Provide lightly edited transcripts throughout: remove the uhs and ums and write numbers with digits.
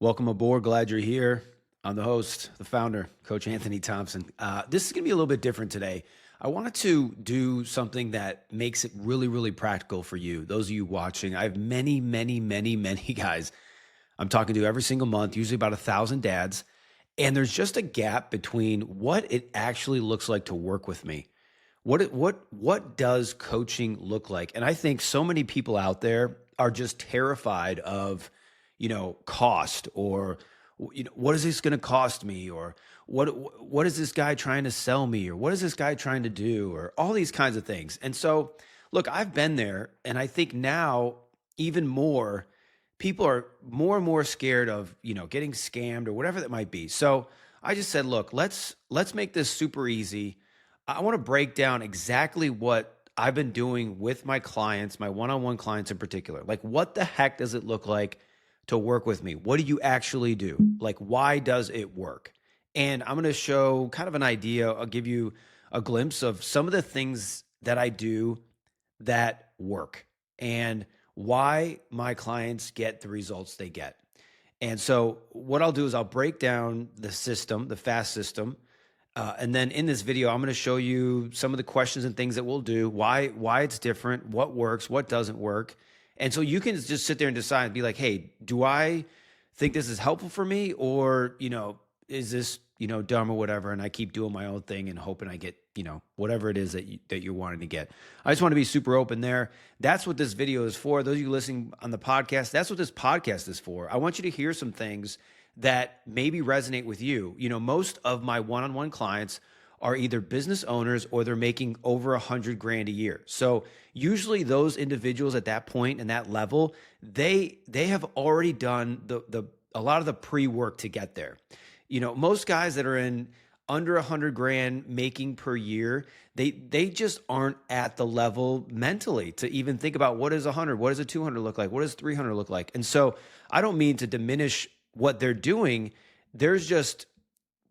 Welcome aboard. Glad you're here. I'm the host, the founder, Coach Anthony Thompson. This is going to be a little bit different today. I wanted to do something that makes it really, really practical for you. Those of you watching, I have many guys I'm talking to every single month, usually about 1,000 dads. And there's just a gap between what it actually looks like to work with me. What does coaching look like? And I think so many people out there are just terrified of, cost or what is this going to cost me, or what is this guy trying to sell me, or what is this guy trying to do, or all these kinds of things. And so, look, I've been there, and I think now even more people are more and more scared of, getting scammed or whatever that might be. So I just said, look, let's make this super easy. I want to break down exactly what I've been doing with my clients, my one-on-one clients in particular. Like, what the heck does it look like to work with me? What do you actually do? Like, why does it work? And I'm going to show kind of an idea. I'll give you a glimpse of some of the things that I do that work and why my clients get the results they get. And so what I'll do is I'll break down the system, the FAST system. And then in this video, I'm going to show you some of the questions and things that we'll do, why it's different, what works, what doesn't work. And so you can just sit there and decide and be like, hey, do I think this is helpful for me? Or, is this, dumb or whatever? And I keep doing my own thing and hoping I get, whatever it is that you're wanting to get. I just want to be super open there. That's what this video is for. Those of you listening on the podcast, that's what this podcast is for. I want you to hear some things that maybe resonate with you. Most of my one-on-one clients are either business owners or they're making over 100 grand a year. So usually those individuals at that point and that level, they have already done a lot of the pre-work to get there. Most guys that are in under 100 grand making per year, they just aren't at the level mentally to even think about what is 100, what does a 200 look like, what does 300 look like. And so I don't mean to diminish what they're doing. There's just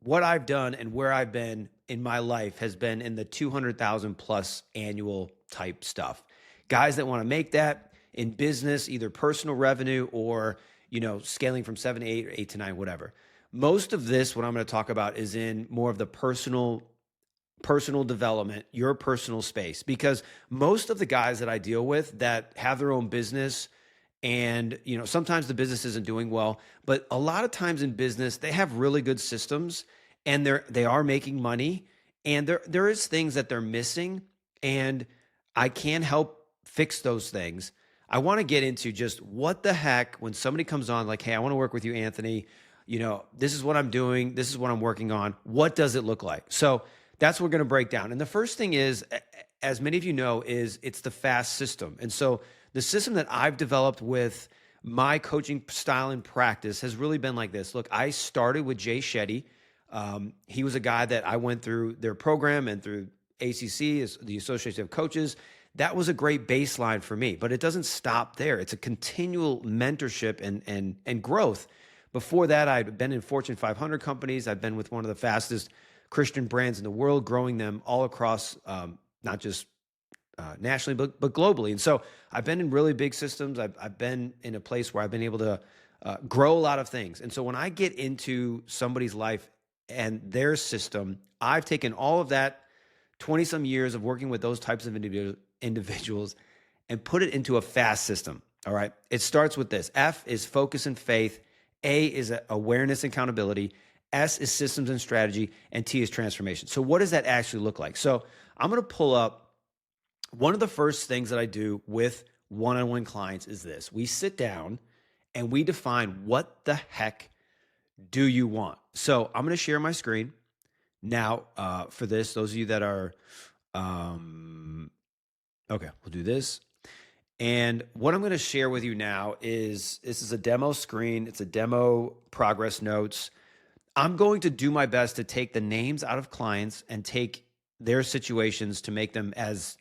what I've done and where I've been in my life has been in the 200,000 plus annual type stuff. Guys that want to make that in business, either personal revenue or, scaling from 7 to 8 or 8 to 9, whatever. Most of this, what I'm going to talk about, is in more of the personal development, your personal space, because most of the guys that I deal with that have their own business, and sometimes the business isn't doing well, but a lot of times in business they have really good systems and they are making money, and there is things that they're missing, and I can help fix those things. I want to get into just what the heck when somebody comes on like, hey, I want to work with you, Anthony. This is what I'm doing. This is what I'm working on. What does it look like? So that's what we're going to break down. And the first thing is, as many of you know, is it's the FAST system. And so the system that I've developed with my coaching style and practice has really been like this. Look, I started with Jay Shetty. He was a guy that I went through their program and through ACC, the Association of Coaches. That was a great baseline for me, but it doesn't stop there. It's a continual mentorship and growth. Before that, I'd been in Fortune 500 companies. I've been with one of the fastest Christian brands in the world, growing them all across, not just nationally, but globally. And so I've been in really big systems. I've been in a place where I've been able to grow a lot of things. And so when I get into somebody's life and their system, I've taken all of that 20 some years of working with those types of individuals and put it into a FAST system. All right. It starts with this. F is focus and faith. A is awareness and accountability. S is systems and strategy. And T is transformation. So what does that actually look like? So I'm going to pull up one of the first things that I do with one-on-one clients is this. We sit down and we define what the heck do you want? So I'm going to share my screen now for this. Those of you that are, okay, we'll do this. And what I'm going to share with you now is, this is a demo screen. It's a demo progress notes. I'm going to do my best to take the names out of clients and take their situations to make them as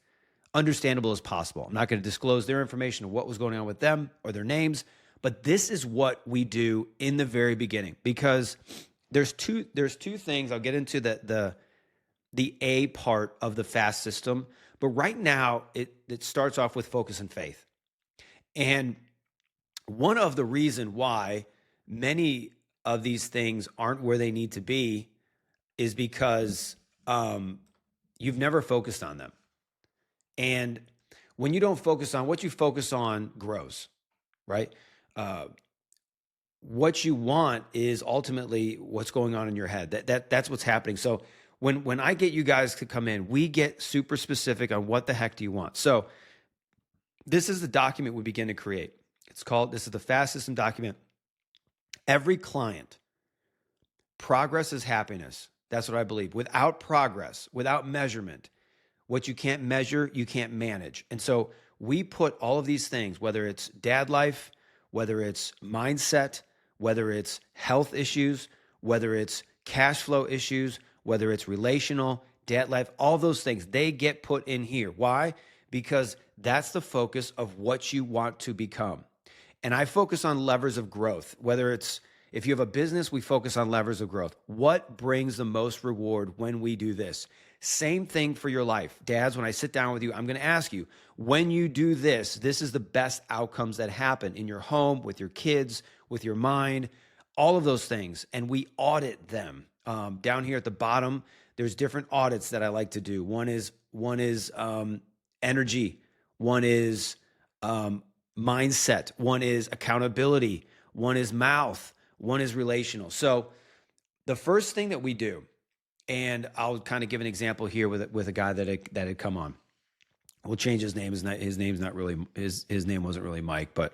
understandable as possible. I'm not going to disclose their information of what was going on with them or their names, but this is what we do in the very beginning, because there's two things. I'll get into the A part of the FAST system, but right now it starts off with focus and faith. And one of the reason why many of these things aren't where they need to be is because you've never focused on them. And when you don't focus on what you focus on grows, right? Uh, what you want is ultimately what's going on in your head. That's what's happening. So when I get you guys to come in, we get super specific on what the heck do you want. So this is the document we begin to create. This is the FAST system document. Every client, progress is happiness. That's what I believe. Without progress, without measurement, what you can't measure, you can't manage. And so we put all of these things, whether it's dad life, whether it's mindset, whether it's health issues, whether it's cash flow issues, whether it's relational, debt life, all those things, they get put in here. Why? Because that's the focus of what you want to become. And I focus on levers of growth, whether it's, if you have a business, we focus on levers of growth. What brings the most reward when we do this? Same thing for your life. Dads, when I sit down with you, I'm going to ask you, when you do this, this is the best outcomes that happen in your home, with your kids, with your mind, all of those things. And we audit them. Down here at the bottom, there's different audits that I like to do. One is energy. One is mindset. One is accountability. One is mouth. One is relational. So the first thing that we do, and I'll kind of give an example here with a guy that had come on. We'll change his name. His name's not really his name wasn't really Mike, but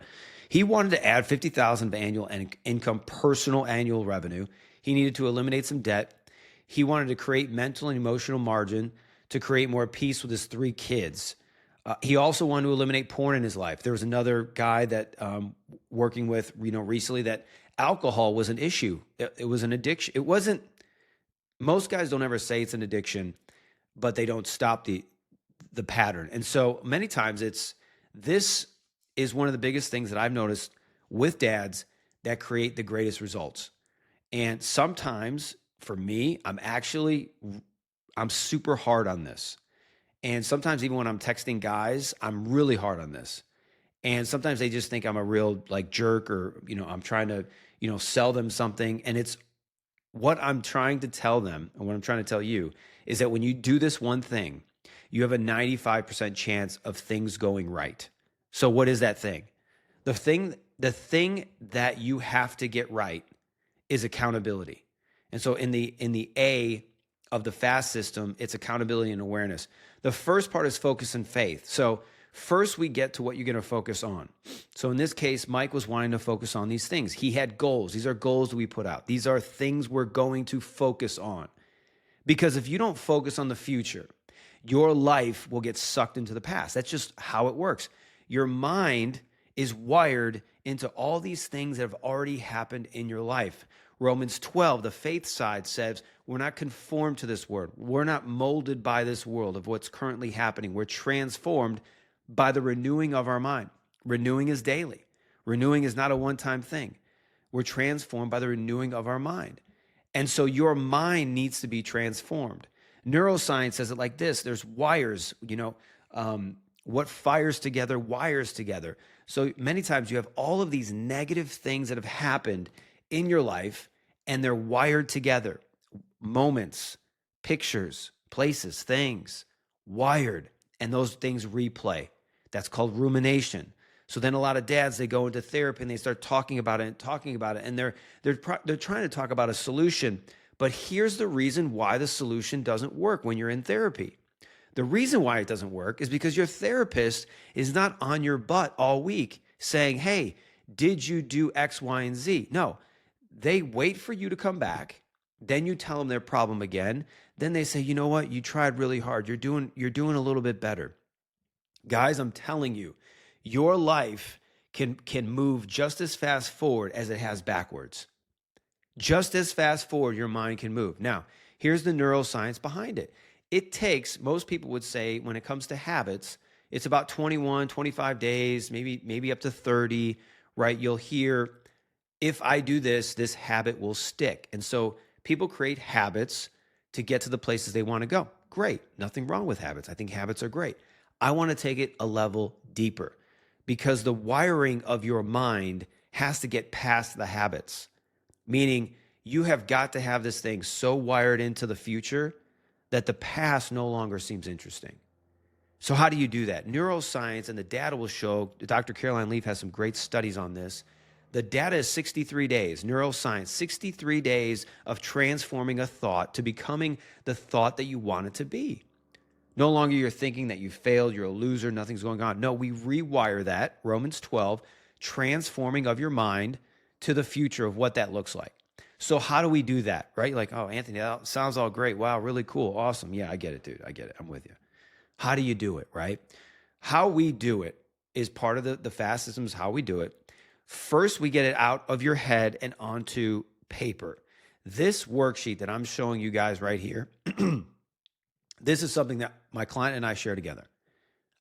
he wanted to add 50,000 of annual income, personal annual revenue. He needed to eliminate some debt. He wanted to create mental and emotional margin to create more peace with his 3 kids. He also wanted to eliminate porn in his life. There was another guy that working with recently that alcohol was an issue. It was an addiction. It wasn't. Most guys don't ever say it's an addiction, but they don't stop the pattern. And so many times this is one of the biggest things that I've noticed with dads that create the greatest results. And sometimes for me, I'm super hard on this. And sometimes even when I'm texting guys, I'm really hard on this. And sometimes they just think I'm a real jerk, or, I'm trying to, sell them something. And it's what I'm trying to tell them, and what I'm trying to tell you is that when you do this one thing, you have a 95% chance of things going right. So what is that thing? The thing that you have to get right is accountability. And so in the A of the FAST system, it's accountability and awareness. The first part is focus and faith. So first we get to what you're going to focus on. So in this case, Mike was wanting to focus on these things. He had goals. These are goals that we put out. These are things we're going to focus on. Because if you don't focus on the future, your life will get sucked into the past. That's just how it works. Your mind is wired into all these things that have already happened in your life. Romans 12, the faith side, says we're not conformed to this world. We're not molded by this world of what's currently happening. We're transformed by the renewing of our mind. Renewing is daily. Renewing is not a one-time thing. We're transformed by the renewing of our mind. And so your mind needs to be transformed. Neuroscience says it like this. There's wires, what fires together, wires together. So many times you have all of these negative things that have happened in your life, and they're wired together. Moments, pictures, places, things, wired, and those things replay. That's called rumination. So then a lot of dads, they go into therapy and they start talking about it, and they're trying to talk about a solution. But here's the reason why the solution doesn't work when you're in therapy. The reason why it doesn't work is because your therapist is not on your butt all week saying, hey, did you do X, Y, and Z? No, they wait for you to come back. Then you tell them their problem again. Then they say, you know what? You tried really hard. You're doing a little bit better. Guys, I'm telling you, your life can move just as fast forward as it has backwards. Just as fast forward your mind can move. Now, here's the neuroscience behind it. It takes, most people would say, when it comes to habits, it's about 21, 25 days, maybe up to 30, right? You'll hear, if I do this, this habit will stick. And so people create habits to get to the places they want to go. Great. Nothing wrong with habits. I think habits are great. I want to take it a level deeper, because the wiring of your mind has to get past the habits. meaning you have got to have this thing so wired into the future that the past no longer seems interesting. So how do you do that? Neuroscience and the data will show, Dr. Caroline Leaf has some great studies on this. The data is 63 days, neuroscience, 63 days of transforming a thought to becoming the thought that you want it to be. No longer you're thinking that you failed, you're a loser, nothing's going on. No, we rewire that, Romans 12, transforming of your mind to the future of what that looks like. So how do we do that, right? You're like, oh, Anthony, that sounds all great. Wow, really cool, awesome. Yeah, I get it, dude. I get it. I'm with you. How do you do it, right? How we do it is part of the FAST system is how we do it. First, we get it out of your head and onto paper. This worksheet that I'm showing you guys right here, this is something that my client and I share together.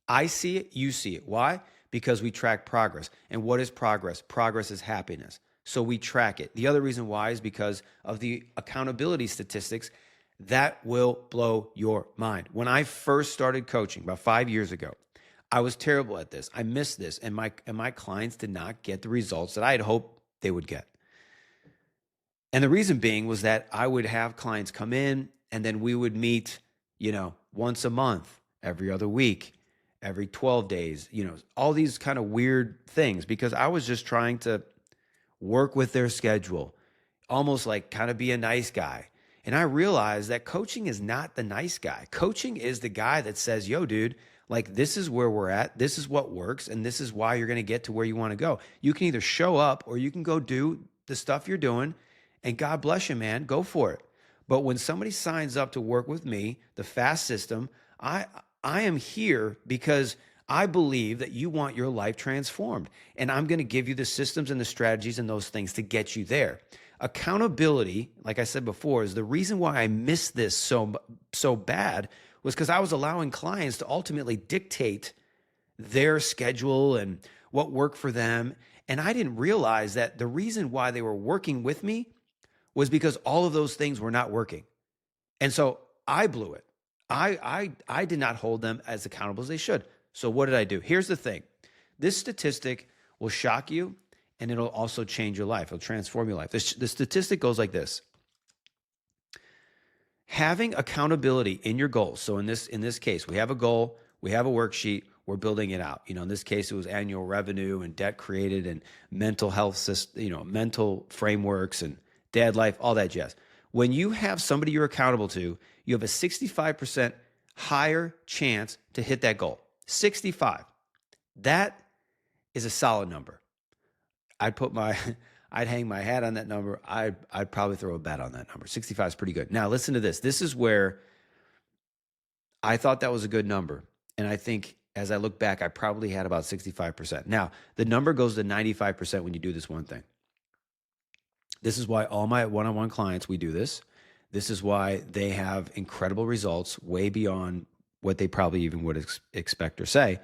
I see it, you see it. Why? Because we track progress. And what is progress? Progress is happiness. So we track it. The other reason why is because of the accountability statistics that will blow your mind. When I first started coaching about 5 years ago, I was terrible at this. I missed this, and my clients did not get the results that I had hoped they would get. And the reason being was that I would have clients come in, and then we would meet, once a month, every other week, every 12 days, all these kind of weird things, because I was just trying to work with their schedule, almost like kind of be a nice guy. And I realized that coaching is not the nice guy. Coaching is the guy that says, yo, dude, like this is where we're at. This is what works. And this is why you're going to get to where you want to go. You can either show up or you can go do the stuff you're doing. And God bless you, man. Go for it. But when somebody signs up to work with me, the FAST system, I am here because I believe that you want your life transformed. And I'm going to give you the systems and the strategies and those things to get you there. Accountability, like I said before, is the reason why I missed this so bad was because I was allowing clients to ultimately dictate their schedule and what worked for them. And I didn't realize that the reason why they were working with me was because all of those things were not working. And so I blew it. I did not hold them as accountable as they should. So what did I do? Here's the thing. This statistic will shock you. And it'll also change your life. It'll transform your life. The statistic goes like this. Having accountability in your goals. So in this case, we have a goal, we have a worksheet, we're building it out. In this case, it was annual revenue and debt created and mental health system, mental frameworks and dad life, all that jazz. When you have somebody you're accountable to, you have a 65% higher chance to hit that goal. 65. That is a solid number. I'd hang my hat on that number. I'd probably throw a bet on that number. 65 is pretty good. Now listen to this. This is where I thought that was a good number. And I think as I look back, I probably had about 65%. Now the number goes to 95% when you do this one thing. This is why all my one-on-one clients, we do this. This is why they have incredible results way beyond what they probably even would expect or say.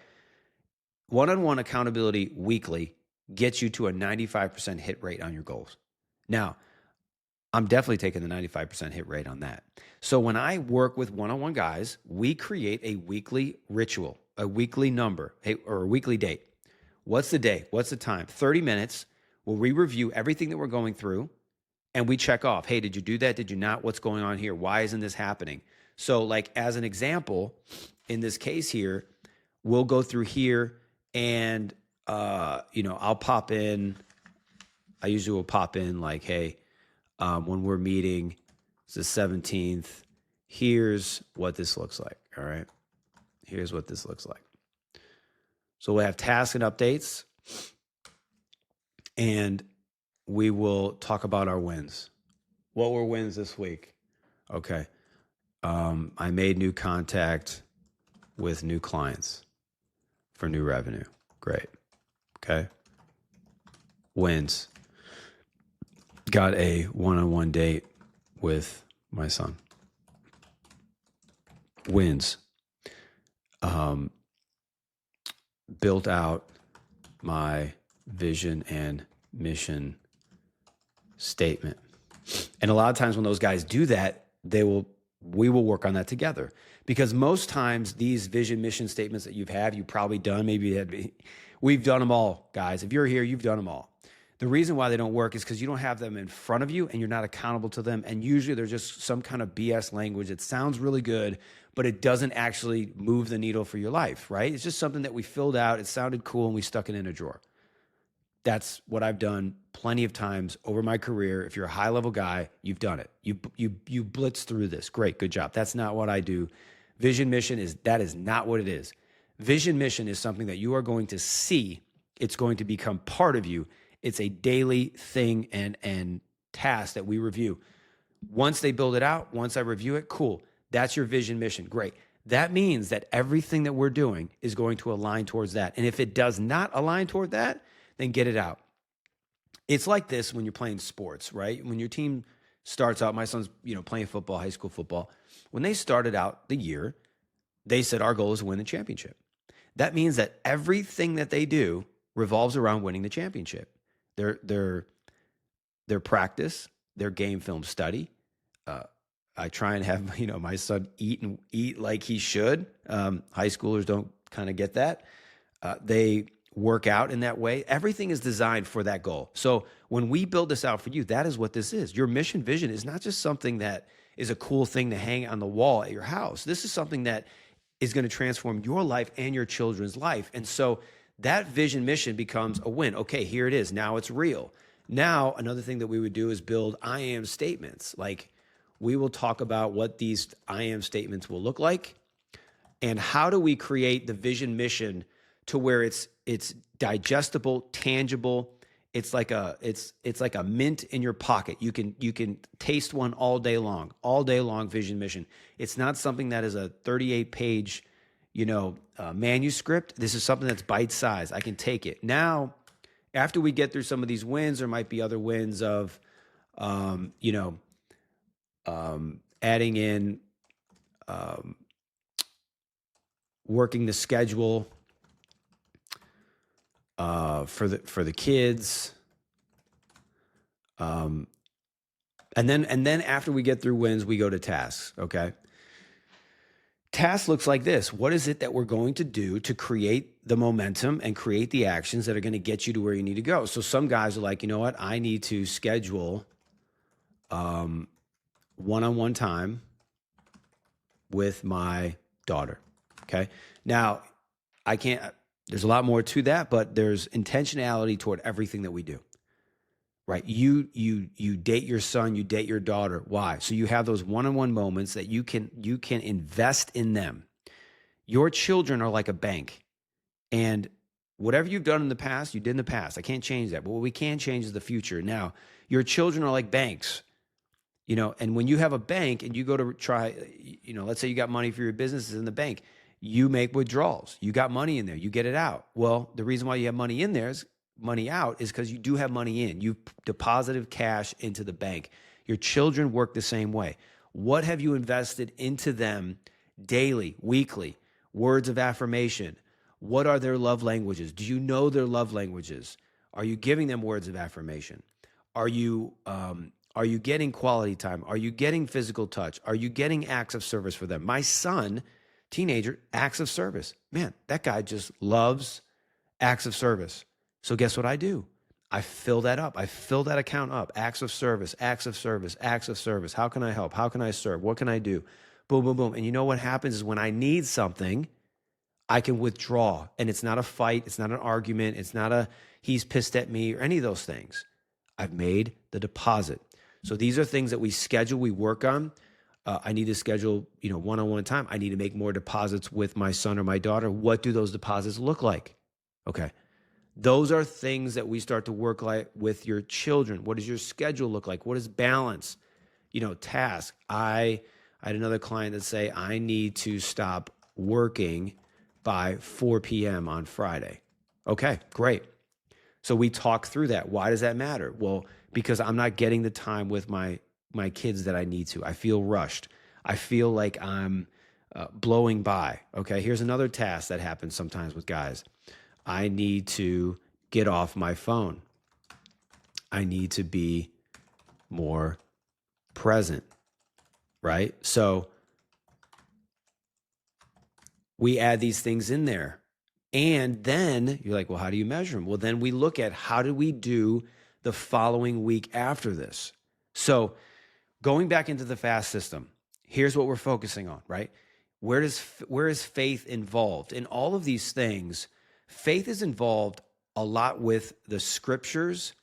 One-on-one accountability weekly gets you to a 95% hit rate on your goals. Now, I'm definitely taking the 95% hit rate on that. So when I work with one-on-one guys, we create a weekly ritual, a weekly number, or a weekly date. What's the day? What's the time? 30 minutes where we review everything that we're going through and we check off. Hey, did you do that? Did you not? What's going on here? Why isn't this happening? So like as an example, in this case here, we'll go through here and I'll pop in. I usually will pop in like, hey, when we're meeting, it's the 17th. Here's what this looks like. All right. Here's what this looks like. So we'll have tasks and updates, and we will talk about our wins. What were wins this week? Okay. I made new contact with new clients for new revenue. Great. Okay. Wins. Got a one-on-one date with my son. Wins. Built out my vision and mission statement. And a lot of times when those guys do that, we will work on that together. Because most times these vision mission statements that you've probably done, we've done them all, guys. If you're here, you've done them all. The reason why they don't work is because you don't have them in front of you and you're not accountable to them. And usually they're just some kind of BS language. It sounds really good, but it doesn't actually move the needle for your life, right? It's just something that we filled out. It sounded cool and we stuck it in a drawer. That's what I've done plenty of times over my career. If you're a high level guy, you've done it. You blitz through this. Great, good job. That's not what I do. Vision mission is not what it is. Vision mission is something that you are going to see. It's going to become part of you. It's a daily thing and task that we review. Once they build it out, once I review it, cool. That's your vision mission. Great. That means that everything that we're doing is going to align towards that. And if it does not align toward that, then get it out. It's like this when you're playing sports, right? When your team starts out, my son's, playing football, high school football. When they started out the year, they said, our goal is to win the championship. That means that everything that they do revolves around winning the championship. Their practice, their game film study. I try and have, my son eat like he should. High schoolers don't kind of get that. They work out in that way. Everything is designed for that goal. So when we build this out for you, that is what this is. Your mission vision is not just something that is a cool thing to hang on the wall at your house. This is something that is going to transform your life and your children's life. And so that vision mission becomes a win. Okay, here it is. Now it's real. Now, another thing that we would do is build I am statements. Like, we will talk about what these I am statements will look like and how do we create the vision mission to where it's digestible, tangible. It's like a mint in your pocket. You can taste one all day long vision mission. It's not something that is a 38-page, manuscript. This is something that's bite-sized. I can take it. Now, after we get through some of these wins, there might be other wins of, adding in, working the schedule for the kids, and then after we get through wins, we go to tasks. Okay. Task looks like this. What is it that we're going to do to create the momentum and create the actions that are going to get you to where you need to go? So some guys are like, you know what? I need to schedule one-on-one time with my daughter. Okay. Now, there's a lot more to that, but there's intentionality toward everything that we do. Right? You date your son, you date your daughter. Why? So you have those one-on-one moments that you can invest in them. Your children are like a bank. And whatever you've done in the past, you did in the past. I can't change that. But what we can change is the future. Now, your children are like banks. And when you have a bank and you go to try, let's say you got money for your businesses in the bank, you make withdrawals. You got money in there, you get it out. Well, the reason why you have money in there is money out is because you do have money in. You've deposited cash into the bank. Your children work the same way. What have you invested into them daily, weekly? Words of affirmation. What are their love languages? Do you know their love languages? Are you giving them words of affirmation? Are you getting quality time? Are you getting physical touch? Are you getting acts of service for them? My son, teenager, acts of service. Man, that guy just loves acts of service. So guess what I do? I fill that up. I fill that account up. Acts of service, acts of service, acts of service. How can I help? How can I serve? What can I do? Boom, boom, boom. And you know what happens is when I need something, I can withdraw. And it's not a fight. It's not an argument. It's not a he's pissed at me or any of those things. I've made the deposit. So these are things that we schedule, we work on. I need to schedule, one-on-one time. I need to make more deposits with my son or my daughter. What do those deposits look like? Okay. Those are things that we start to work like with your children. What does your schedule look like? What is balance? Task. I had another client that say, I need to stop working by 4 p.m. on Friday. Okay, great. So we talk through that. Why does that matter? Well, because I'm not getting the time with my kids that I need to. I feel rushed. I feel like I'm blowing by. Okay, here's another task that happens sometimes with guys. I need to get off my phone. I need to be more present, right? So we add these things in there. And then you're like, well, how do you measure them? Well, then we look at how do we do the following week after this. So going back into the fast system, here's what we're focusing on, right? Where is faith involved? In all of these things, faith is involved a lot with the scriptures,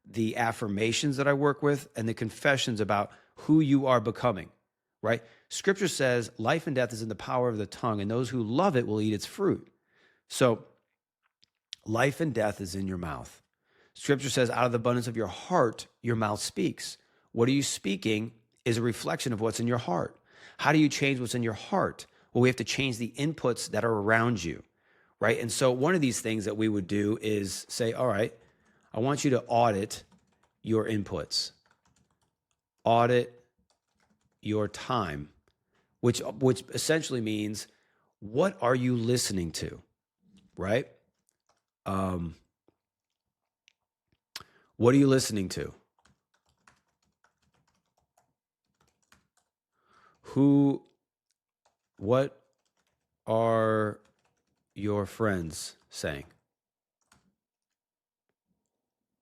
the affirmations that I work with, and the confessions about who you are becoming, right? Scripture says life and death is in the power of the tongue, and those who love it will eat its fruit. So life and death is in your mouth. Scripture says out of the abundance of your heart, your mouth speaks. What are you speaking is a reflection of what's in your heart. How do you change what's in your heart? Well, we have to change the inputs that are around you, right? And so one of these things that we would do is say, all right, I want you to audit your inputs. Audit your time, which essentially means, what are you listening to, right? What are you listening to? What are your friends saying?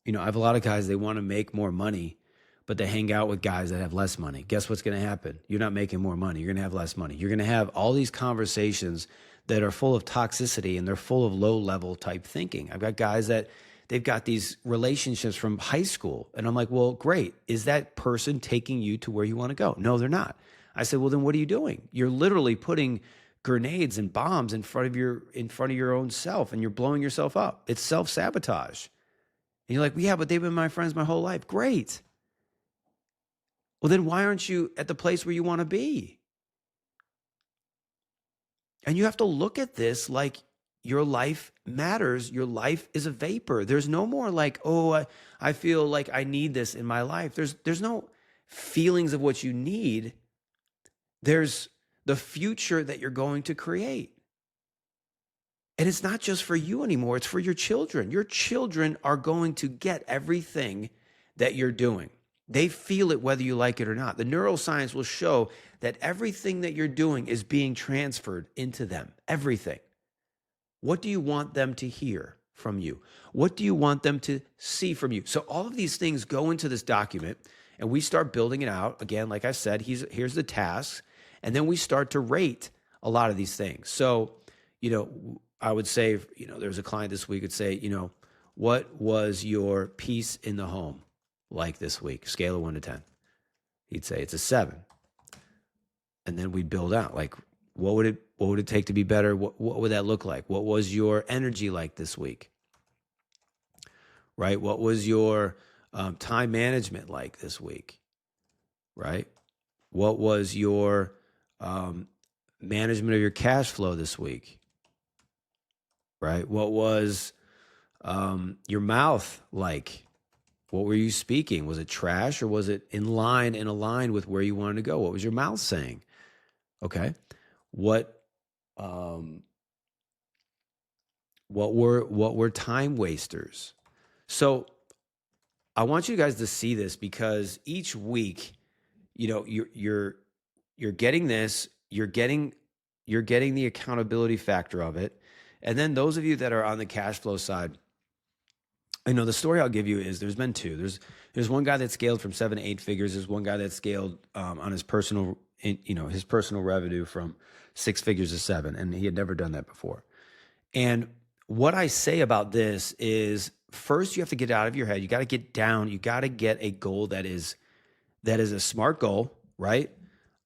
You know, I have a lot of guys, they want to make more money, but they hang out with guys that have less money. Guess what's going to happen? You're not making more money. You're going to have less money. You're going to have all these conversations that are full of toxicity, and they're full of low-level type thinking. I've got guys that they've got these relationships from high school, and I'm like, well, great. Is that person taking you to where you want to go? No, they're not. I said, well, then what are you doing? You're literally putting grenades and bombs in front of your own self, and you're blowing yourself up. It's self-sabotage. And you're like, well, yeah, but they've been my friends my whole life. Great. Well, then why aren't you at the place where you want to be? And you have to look at this like your life matters. Your life is a vapor. There's no more like, oh, I feel like I need this in my life. There's no feelings of what you need. There's the future that you're going to create. And it's not just for you anymore. It's for your children. Your children are going to get everything that you're doing. They feel it whether you like it or not. The neuroscience will show that everything that you're doing is being transferred into them. Everything. What do you want them to hear from you? What do you want them to see from you? So all of these things go into this document, and we start building it out. Again, like I said, here's the tasks, and then we start to rate a lot of these things. So, I would say, there's a client this week would say, what was your peace in the home like this week? Scale of 1 to 10. He'd say it's a 7. And then we'd build out, like, what would it take to be better? What would that look like? What was your energy like this week? Right? What was your time management like this week? Right? What was your management of your cash flow this week? Right? What was your mouth like? What were you speaking? Was it trash, or was it in line and aligned with where you wanted to go? What was your mouth saying? Okay. What were time wasters? So I want you guys to see this, because each week, you're getting this, you're getting the accountability factor of it. And then those of you that are on the cash flow side, the story I'll give you is there's been two. There's one guy that scaled from 7 to 8 figures. There's one guy that scaled on his personal revenue from 6 figures to 7, and he had never done that before. And what I say about this is, first you have to get out of your head. You got to get down. You got to get a goal that is a SMART goal, right?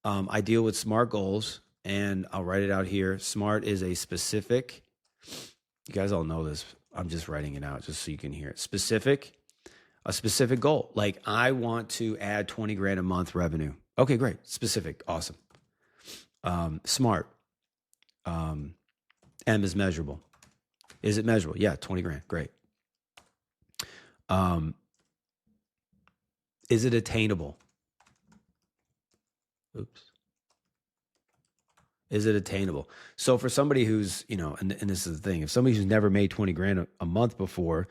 I deal with SMART goals, and I'll write it out here. SMART is a specific. You guys all know this. I'm just writing it out just so you can hear it. A specific goal. Like, I want to add 20 grand a month revenue. Okay, great. Specific. Awesome. SMART. M is measurable. Is it measurable? Yeah, 20 grand. Great. Is it attainable? Oops. Is it attainable? So for somebody who's, and this is the thing, if somebody who's never made 20 grand a month before,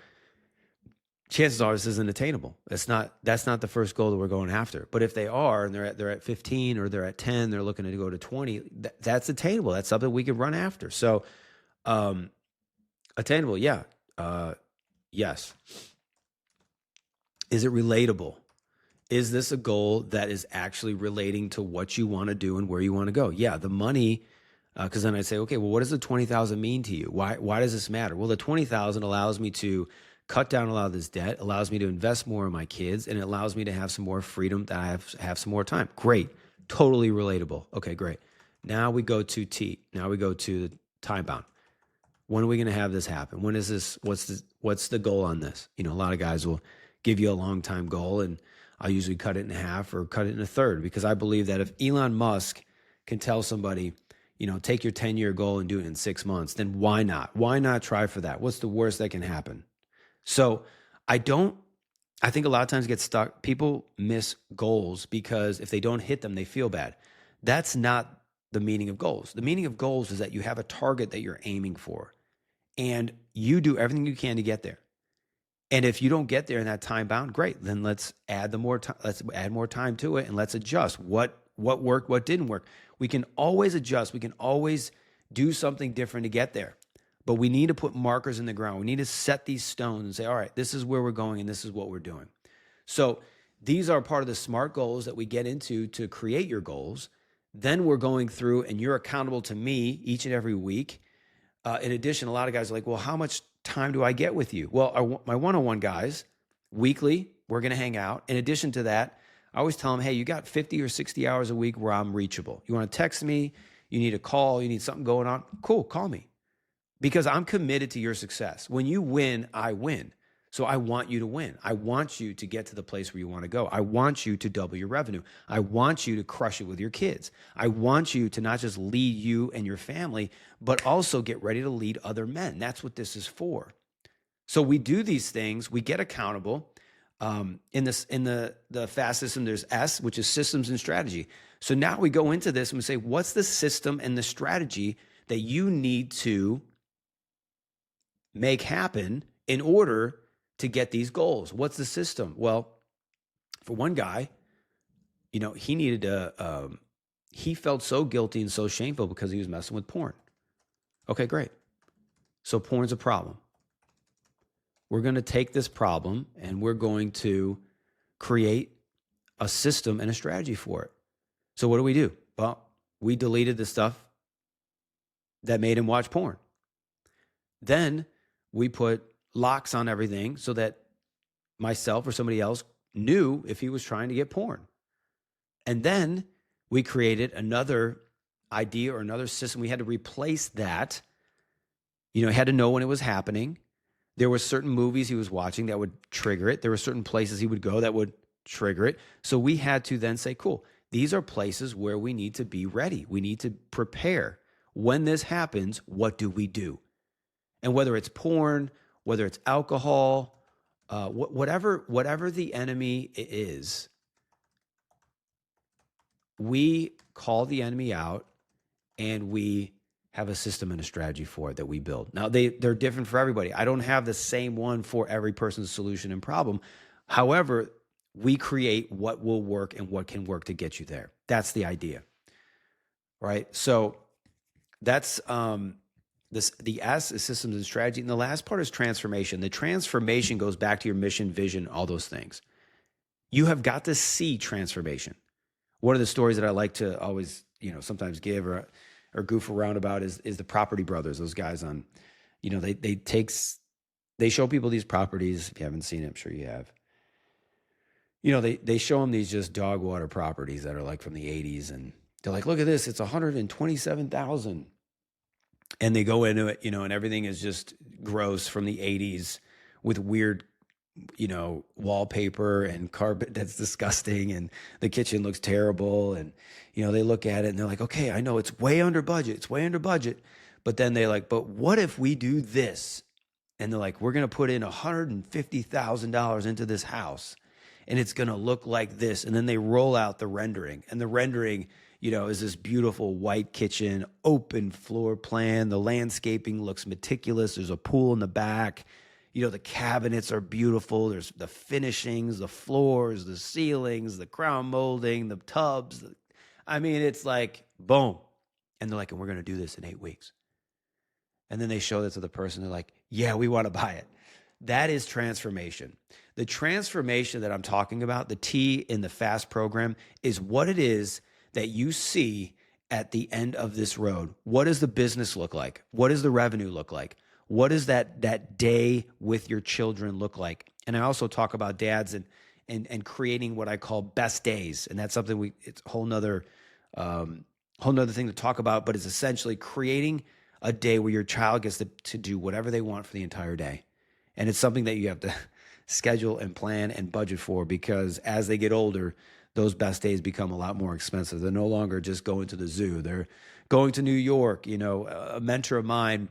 chances are this isn't attainable. That's not the first goal that we're going after. But if they are, and they're at 15 or they're at 10, they're looking to go to 20, that's attainable. That's something we could run after. So attainable, yeah. Yes. Is it relatable? Is this a goal that is actually relating to what you want to do and where you want to go? Yeah, the money, because then I say, okay, well, what does the 20,000 mean to you? Why does this matter? Well, the 20,000 allows me to cut down a lot of this debt, allows me to invest more in my kids, and it allows me to have some more freedom, that I have some more time. Great, totally relatable. Okay, great. Now we go to T. Now we go to the time bound. When are we going to have this happen? When is this? What's the goal on this? A lot of guys will give you a long time goal, and I'll usually cut it in half or cut it in a third, because I believe that if Elon Musk can tell somebody, take your 10-year goal and do it in 6 months, then why not? Why not try for that? What's the worst that can happen? So I think a lot of times get stuck. People miss goals because if they don't hit them, they feel bad. That's not the meaning of goals. The meaning of goals is that you have a target that you're aiming for, and you do everything you can to get there. And if you don't get there in that time bound, great. Then let's add more time. Let's add more time to it, and let's adjust what worked, what didn't work. We can always adjust. We can always do something different to get there. But we need to put markers in the ground. We need to set these stones and say, all right, this is where we're going and this is what we're doing. So these are part of the SMART goals that we get into to create your goals. Then we're going through, and you're accountable to me each and every week. In addition, a lot of guys are like, well, how much time do I get with you? Well, my one-on-one guys, weekly, we're going to hang out. In addition to that, I always tell them, hey, you got 50 or 60 hours a week where I'm reachable. You want to text me, you need a call, you need something going on, cool, call me. Because I'm committed to your success. When you win, I win. So I want you to win. I want you to get to the place where you want to go. I want you to double your revenue. I want you to crush it with your kids. I want you to not just lead you and your family, but also get ready to lead other men. That's what this is for. So we do these things. We get accountable. In the FAST system, there's S, which is systems and strategy. So now we go into this and we say, what's the system and the strategy that you need to make happen in order to get these goals? What's the system? Well, for one guy, he needed to, he felt so guilty and so shameful because he was messing with porn. Okay, great. So porn's a problem. We're going to take this problem and we're going to create a system and a strategy for it. So what do? Well, we deleted the stuff that made him watch porn. Then we put locks on everything so that myself or somebody else knew if he was trying to get porn. And then we created another idea or another system. We had to replace that. He had to know when it was happening. There were certain movies he was watching that would trigger it. There were certain places he would go that would trigger it. So we had to then say, cool, these are places where we need to be ready. We need to prepare. When this happens, what do we do? And whether it's porn, whether it's alcohol, whatever the enemy is, we call the enemy out and we have a system and a strategy for it that we build. Now, they're different for everybody. I don't have the same one for every person's solution and problem. However, we create what will work and what can work to get you there. That's the idea, right? So that's the S is systems and strategy. And the last part is transformation. The transformation goes back to your mission, vision, all those things. You have got to see transformation. One of the stories that I like to always, sometimes give or goof around about is the Property Brothers. Those guys on, they show people these properties. If you haven't seen it, I'm sure you have. They show them these just dog water properties that are like from the 80s. And they're like, look at this, it's 127,000. And they go into it, and everything is just gross from the 80s with weird, wallpaper and carpet that's disgusting. And the kitchen looks terrible. And, they look at it and they're like, okay, I know it's way under budget. It's way under budget. But then they're like, but what if we do this? And they're like, we're going to put in $150,000 into this house and it's going to look like this. And then they roll out the rendering, and the rendering, is this beautiful white kitchen, open floor plan. The landscaping looks meticulous. There's a pool in the back. The cabinets are beautiful. There's the finishings, the floors, the ceilings, the crown molding, the tubs. It's like, boom. And they're like, and we're going to do this in 8 weeks. And then they show that to the person. They're like, yeah, we want to buy it. That is transformation. The transformation that I'm talking about, the T in the FAST program, is what it is that you see at the end of this road. What does the business look like? What does the revenue look like? What does that day with your children look like? And I also talk about dads and creating what I call best days. And that's something it's a whole nother thing to talk about, but it's essentially creating a day where your child gets to do whatever they want for the entire day. And it's something that you have to schedule and plan and budget for, because as they get older, those best days become a lot more expensive. They're no longer just going to the zoo. They're going to New York. You know, a mentor of mine,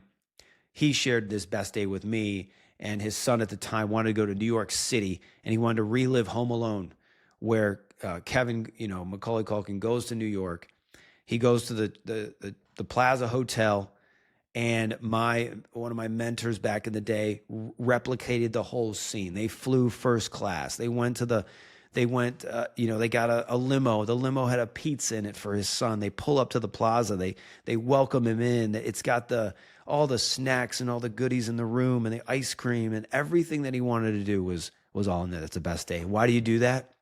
he shared this best day with me, and his son at the time wanted to go to New York City, and he wanted to relive Home Alone, where Kevin, Macaulay Culkin goes to New York. He goes to the Plaza Hotel, and one of my mentors back in the day replicated the whole scene. They flew first class. They got a limo. The limo had a pizza in it for his son. They pull up to the plaza. They welcome him in. It's got all the snacks and all the goodies in the room and the ice cream, and everything that he wanted to do was all in there. That's the best day. Why do you do that?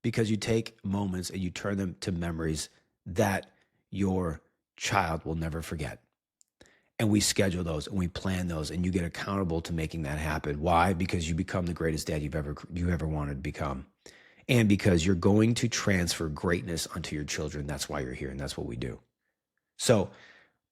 Because you take moments and you turn them to memories that your child will never forget. And we schedule those and we plan those, and you get accountable to making that happen. Why? Because you become the greatest dad you ever wanted to become. And because you're going to transfer greatness onto your children. That's why you're here, and that's what we do. So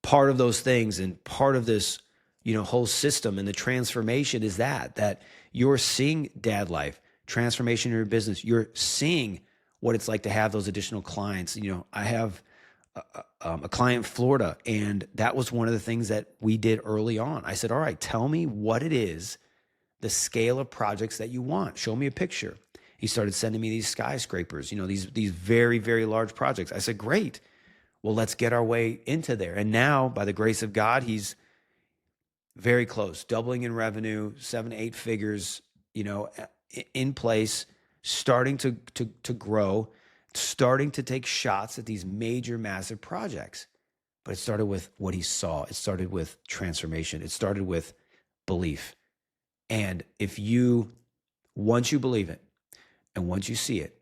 part of those things and part of this, whole system and the transformation is that you're seeing dad life, transformation in your business. You're seeing what it's like to have those additional clients. I have a client in Florida, and that was one of the things that we did early on. I said, all right, tell me what it is, the scale of projects that you want. Show me a picture. He started sending me these skyscrapers, these very, very large projects. I said, great. Well, let's get our way into there. And now, by the grace of God, he's very close, doubling in revenue, 7 to 8 figures, in place, starting to grow, starting to take shots at these major, massive projects. But it started with what he saw. It started with transformation. It started with belief. And once you believe it and once you see it,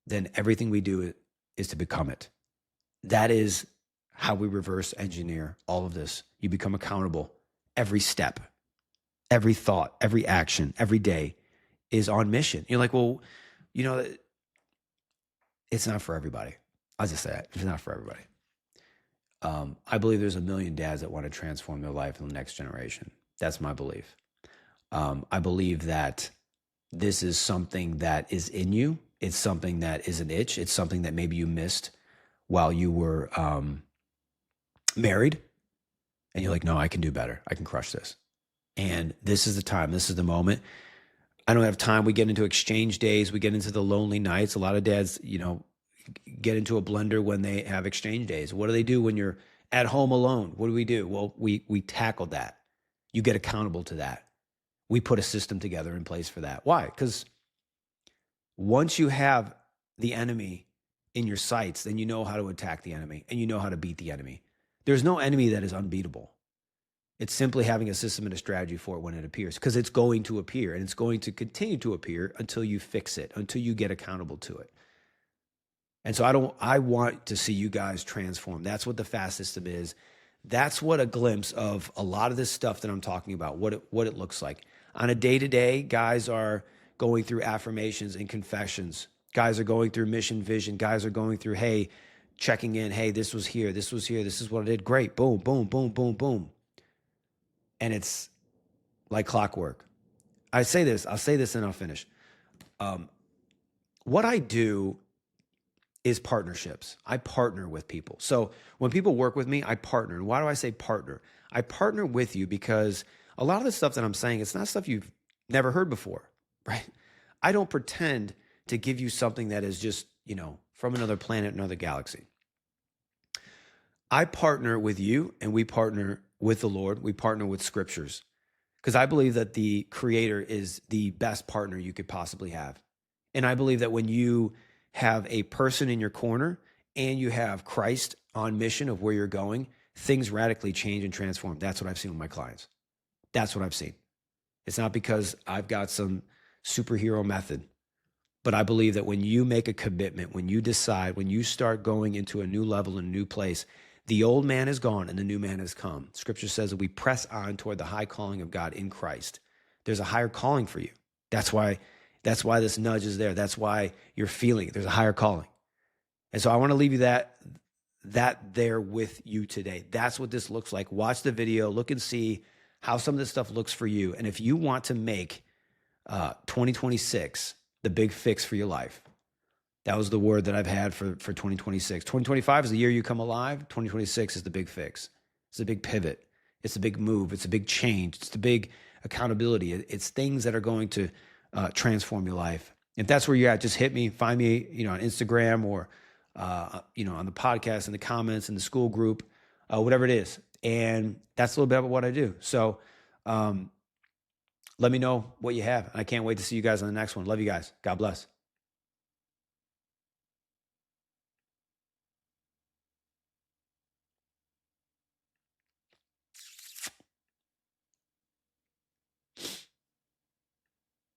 then everything we do is to become it. That is how we reverse engineer all of this. You become accountable. Every step, every thought, every action, every day is on mission. You're like, well, it's not for everybody. I'll just say it. It's not for everybody. I believe there's 1 million dads that want to transform their life in the next generation. That's my belief. I believe that this is something that is in you. It's something that is an itch. It's something that maybe you missed while you were married. And you're like, no, I can do better. I can crush this. And this is the time. This is the moment. I don't have time. We get into exchange days. We get into the lonely nights. A lot of dads, get into a blender when they have exchange days. What do they do when you're at home alone? What do? Well, we tackle that. You get accountable to that. We put a system together in place for that. Why? Because once you have the enemy in your sights, then you know how to attack the enemy and you know how to beat the enemy. There's no enemy that is unbeatable. It's simply having a system and a strategy for it when it appears, because it's going to appear and it's going to continue to appear until you fix it, until you get accountable to it. And so I want to see you guys transform. That's what the FAST system is. That's what a glimpse of a lot of this stuff that I'm talking about, what it looks like. On a day-to-day, guys are going through affirmations and confessions. Guys are going through mission, vision. Guys are going through, hey, checking in. Hey, this was here. This was here. This is what I did. Great. Boom, boom, boom, boom, boom. And it's like clockwork. I'll say this and I'll finish. What I do is partnerships. I partner with people. So when people work with me, I partner. And why do I say partner? I partner with you because a lot of the stuff that I'm saying, it's not stuff you've never heard before, right? I don't pretend to give you something that is just, from another planet, another galaxy. I partner with you, and we partner with the Lord. We partner with scriptures, because I believe that the Creator is the best partner you could possibly have. And I believe that when you have a person in your corner and you have Christ on mission of where you're going, things radically change and transform. That's what I've seen with my clients. That's what I've seen. It's not because I've got some superhero method, but I believe that when you make a commitment, when you decide, when you start going into a new level, a new place, the old man is gone and the new man has come. Scripture says that we press on toward the high calling of God in Christ. There's a higher calling for you. That's why this nudge is there. That's why you're feeling it. There's a higher calling. And so I want to leave you that there with you today. That's what this looks like. Watch the video, look and see how some of this stuff looks for you. And if you want to make 2026 the big fix for your life, that was the word that I've had for 2026. 2025 is the year you come alive. 2026 is the big fix. It's a big pivot. It's a big move. It's a big change. It's the big accountability. It's things that are going to transform your life. If that's where you're at, just hit me, find me, on Instagram or, on the podcast, in the comments, in the school group, whatever it is. And that's a little bit about what I do. So let me know what you have. I can't wait to see you guys on the next one. Love you guys. God bless.